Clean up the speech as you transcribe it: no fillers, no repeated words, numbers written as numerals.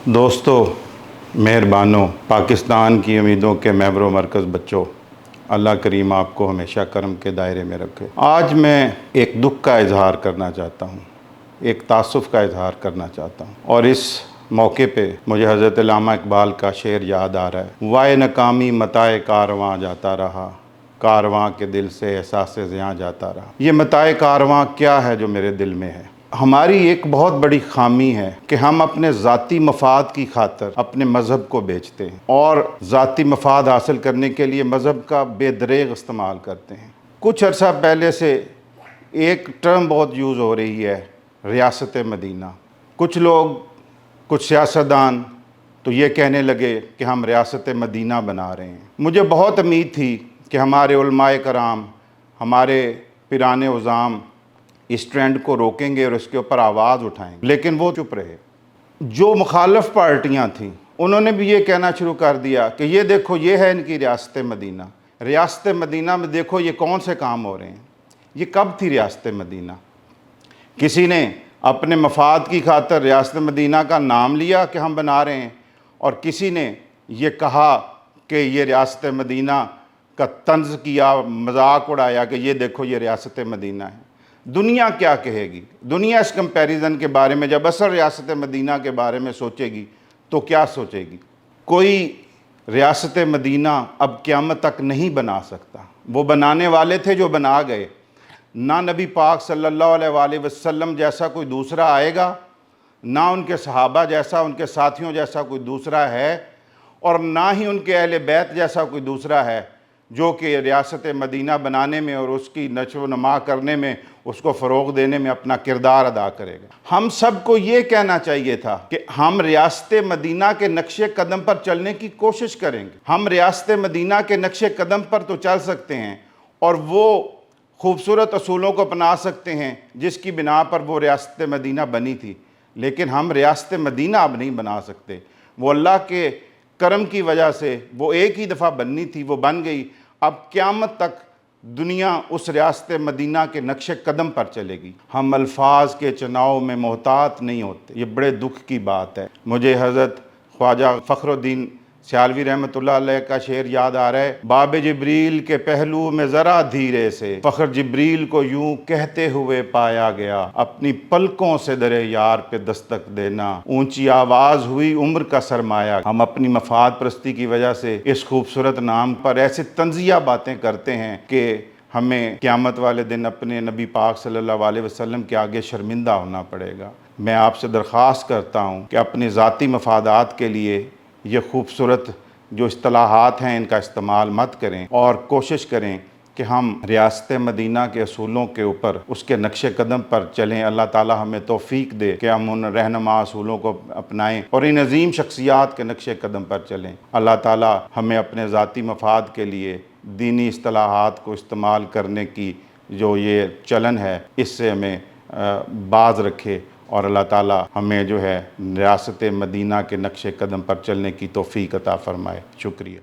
دوستو، مہربانوں، پاکستان کی امیدوں کے محور و مرکز بچوں، اللہ کریم آپ کو ہمیشہ کرم کے دائرے میں رکھے۔ آج میں ایک دکھ کا اظہار کرنا چاہتا ہوں، ایک تاسف کا اظہار کرنا چاہتا ہوں، اور اس موقع پہ مجھے حضرت علامہ اقبال کا شعر یاد آ رہا ہے۔ وائے ناکامی متاع کارواں جاتا رہا، کارواں کے دل سے احساس زیاں جاتا رہا۔ یہ متاع کارواں کیا ہے جو میرے دل میں ہے؟ ہماری ایک بہت بڑی خامی ہے کہ ہم اپنے ذاتی مفاد کی خاطر اپنے مذہب کو بیچتے ہیں اور ذاتی مفاد حاصل کرنے کے لیے مذہب کا بے دریغ استعمال کرتے ہیں۔ کچھ عرصہ پہلے سے ایک ٹرم بہت یوز ہو رہی ہے، ریاست مدینہ۔ کچھ لوگ، کچھ سیاستدان تو یہ کہنے لگے کہ ہم ریاست مدینہ بنا رہے ہیں۔ مجھے بہت امید تھی کہ ہمارے علماء کرام، ہمارے پیران عظام اس ٹرینڈ کو روکیں گے اور اس کے اوپر آواز اٹھائیں گے، لیکن وہ چپ رہے۔ جو مخالف پارٹیاں تھیں انہوں نے بھی یہ کہنا شروع کر دیا کہ یہ دیکھو، یہ ہے ان کی ریاست مدینہ۔ ریاست مدینہ میں دیکھو یہ کون سے کام ہو رہے ہیں۔ یہ کب تھی ریاست مدینہ؟ کسی نے اپنے مفاد کی خاطر ریاست مدینہ کا نام لیا کہ ہم بنا رہے ہیں، اور کسی نے یہ کہا کہ یہ ریاست مدینہ کا طنز کیا، مذاق اڑایا کہ یہ دیکھو یہ ریاست مدینہ ہے۔ دنیا کیا کہے گی؟ دنیا اس کمپیریزن کے بارے میں، جب اصل ریاست مدینہ کے بارے میں سوچے گی تو کیا سوچے گی؟ کوئی ریاست مدینہ اب قیامت تک نہیں بنا سکتا۔ وہ بنانے والے تھے جو بنا گئے۔ نہ نبی پاک صلی اللہ علیہ وآلہ وسلم جیسا کوئی دوسرا آئے گا، نہ ان کے صحابہ جیسا، ان کے ساتھیوں جیسا کوئی دوسرا ہے، اور نہ ہی ان کے اہل بیت جیسا کوئی دوسرا ہے جو کہ ریاست مدینہ بنانے میں اور اس کی نشو و نما کرنے میں، اس کو فروغ دینے میں اپنا کردار ادا کرے گا۔ ہم سب کو یہ کہنا چاہیے تھا کہ ہم ریاست مدینہ کے نقش قدم پر چلنے کی کوشش کریں گے۔ ہم ریاست مدینہ کے نقش قدم پر تو چل سکتے ہیں اور وہ خوبصورت اصولوں کو اپنا سکتے ہیں جس کی بنا پر وہ ریاست مدینہ بنی تھی، لیکن ہم ریاست مدینہ اب نہیں بنا سکتے۔ وہ اللہ کے کرم کی وجہ سے وہ ایک ہی دفعہ بننی تھی، وہ بن گئی۔ اب قیامت تک دنیا اس ریاست مدینہ کے نقش قدم پر چلے گی۔ ہم الفاظ کے چناؤ میں محتاط نہیں ہوتے، یہ بڑے دکھ کی بات ہے۔ مجھے حضرت خواجہ فخر الدین سیالوی رحمۃ اللہ علیہ کا شعر یاد آ رہا ہے۔ باب جبریل کے پہلو میں ذرا دھیرے سے فخر جبریل کو یوں کہتے ہوئے پایا گیا، اپنی پلکوں سے در یار پہ دستک دینا، اونچی آواز ہوئی عمر کا سرمایہ۔ ہم اپنی مفاد پرستی کی وجہ سے اس خوبصورت نام پر ایسے طنزیہ باتیں کرتے ہیں کہ ہمیں قیامت والے دن اپنے نبی پاک صلی اللہ علیہ وسلم کے آگے شرمندہ ہونا پڑے گا۔ میں آپ سے درخواست کرتا ہوں کہ اپنے ذاتی مفادات کے لیے یہ خوبصورت جو اصطلاحات ہیں ان کا استعمال مت کریں، اور کوشش کریں کہ ہم ریاست مدینہ کے اصولوں کے اوپر، اس کے نقش قدم پر چلیں۔ اللہ تعالی ہمیں توفیق دے کہ ہم ان رہنما اصولوں کو اپنائیں اور ان عظیم شخصیات کے نقش قدم پر چلیں۔ اللہ تعالی ہمیں اپنے ذاتی مفاد کے لیے دینی اصطلاحات کو استعمال کرنے کی جو یہ چلن ہے اس سے ہمیں باز رکھے، اور اللہ تعالی ہمیں جو ہے ریاست مدینہ کے نقش قدم پر چلنے کی توفیق عطا فرمائے۔ شکریہ۔